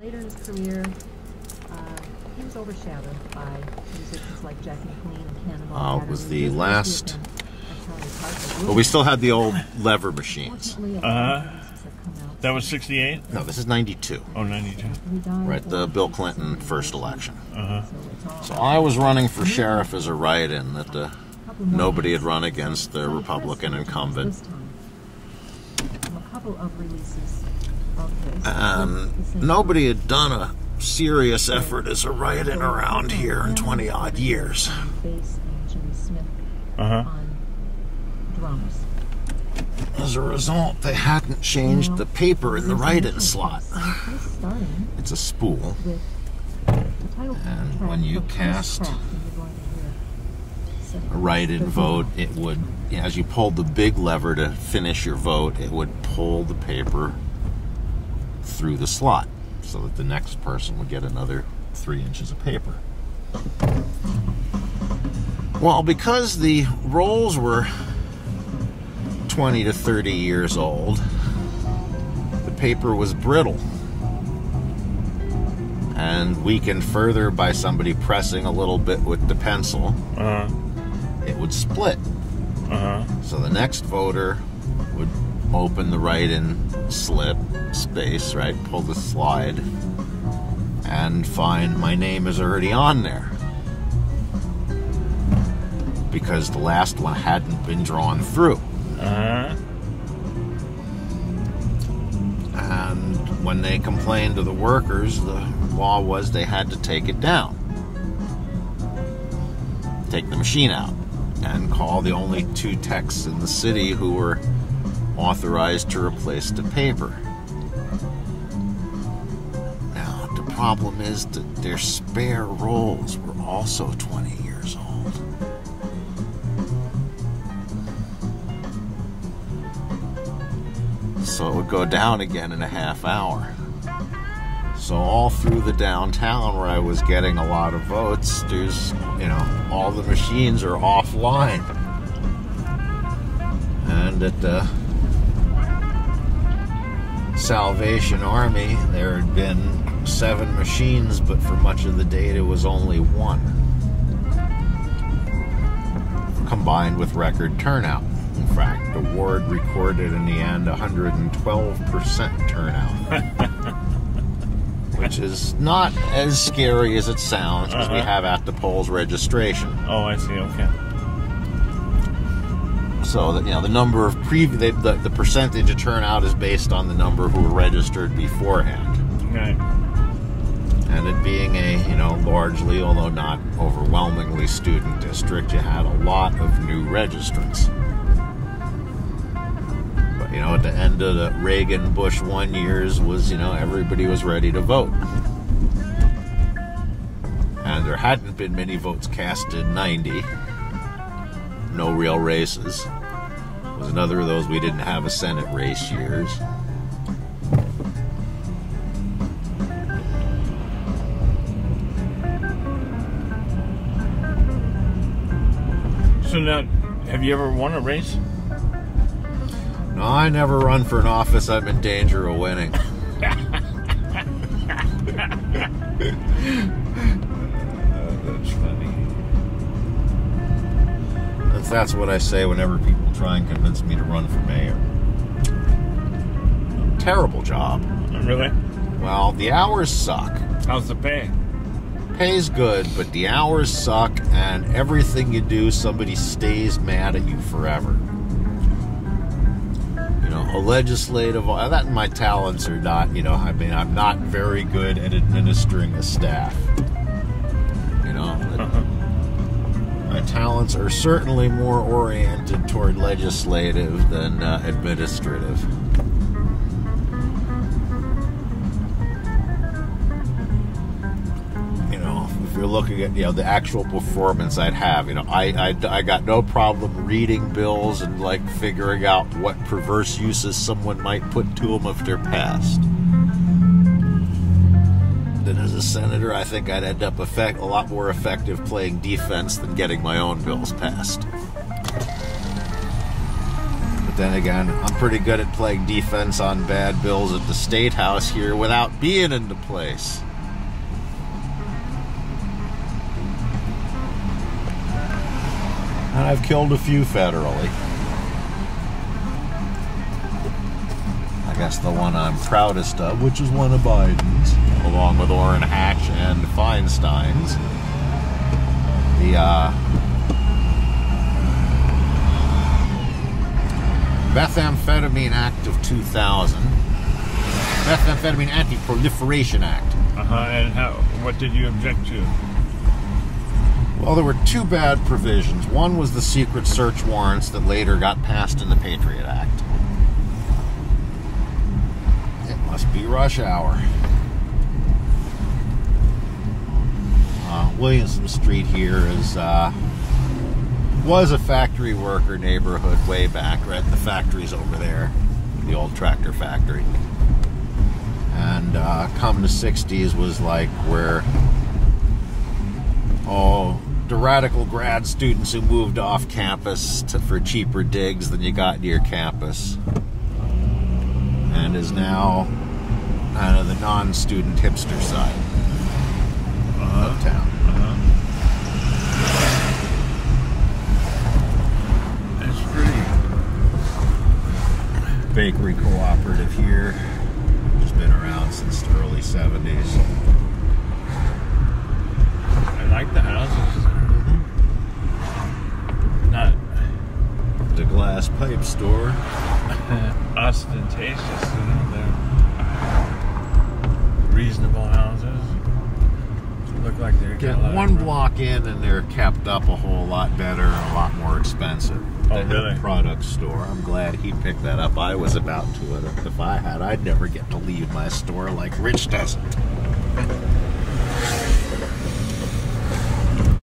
Later in his career, he was overshadowed by musicians like Jack McLean and Cannonball. It was the last. But we still had the old lever machines. That was 68? No, this is 92. Oh, 92. Right, the Bill Clinton first election. So I was running for sheriff as a write-in that nobody had run against the Republican incumbent. Nobody had done a serious effort as a write-in around here in 20-odd years. As a result, they hadn't changed the paper in the write-in slot. It's a spool. And when you cast a write-in vote, it would, as you pulled the big lever to finish your vote, it would pull the paper through the slot so that the next person would get another 3 inches of paper. Well, because the rolls were 20 to 30 years old, the paper was brittle and weakened further by somebody pressing a little bit with the pencil. It would split. So the next voter would open the write-in slip space, right, pull the slide, and find my name is already on there, because the last one hadn't been drawn through. And when they complained to the workers, the law was they had to take it down, take the machine out, and call the only 2 techs in the city who were authorized to replace the paper. Now, the problem is that their spare rolls were also 20 years old. So it would go down again in a half hour. So all through the downtown where I was getting a lot of votes, there's, all the machines are offline. And at the Salvation Army, there had been 7 machines, but for much of the day there was only 1. Combined with record turnout. In fact, the ward recorded in the end 112% turnout. Which is not as scary as it sounds, because we have at the polls registration. Oh, I see, okay. So that, the number of the percentage of turnout is based on the number who were registered beforehand. Okay. And it being a, largely, although not overwhelmingly student district, you had a lot of new registrants. But, at the end of the Reagan-Bush 1 years was, everybody was ready to vote. And there hadn't been many votes cast in 90. No real races. It was another of those we didn't have a Senate race years. So now, have you ever won a race? No, I never run for an office I'm in danger of winning. That's funny. That's what I say whenever people try and convince me to run for mayor. Terrible job. Really? Well, the hours suck. How's the pay? Pay's good, but the hours suck, and everything you do, somebody stays mad at you forever. A legislative, that and my talents are not, I'm not very good at administering a staff. My talents are certainly more oriented toward legislative than administrative. If you're looking at, the actual performance I'd have, I got no problem reading bills and, figuring out what perverse uses someone might put to them if they're passed. Then as a senator, I think I'd end up a lot more effective playing defense than getting my own bills passed. But then again, I'm pretty good at playing defense on bad bills at the State House here without being into place. And I've killed a few federally. I guess the one I'm proudest of, which is one of Biden's, along with Orrin Hatch and Feinstein's. The Methamphetamine Act of 2000. Methamphetamine Anti-Proliferation Act. And what did you object to? Well, there were two bad provisions. One was the secret search warrants that later got passed in the Patriot Act. It must be rush hour. Williamson Street here was a factory worker neighborhood way back, right? The factory's over there, the old tractor factory. And come the 60s was like where the radical grad students who moved off campus for cheaper digs than you got near campus, and is now kind of the non-student hipster side of town. That's pretty. Bakery cooperative here, just been around since the early 70s. I like the houses. Not The glass pipe store. ostentatious, you know, they're reasonable houses. Look like they're Get one block in and they're kept up a whole lot better and a lot more expensive. Oh, really? The product store. I'm glad he picked that up. I was about to. If I had, I'd never get to leave my store like Rich doesn't.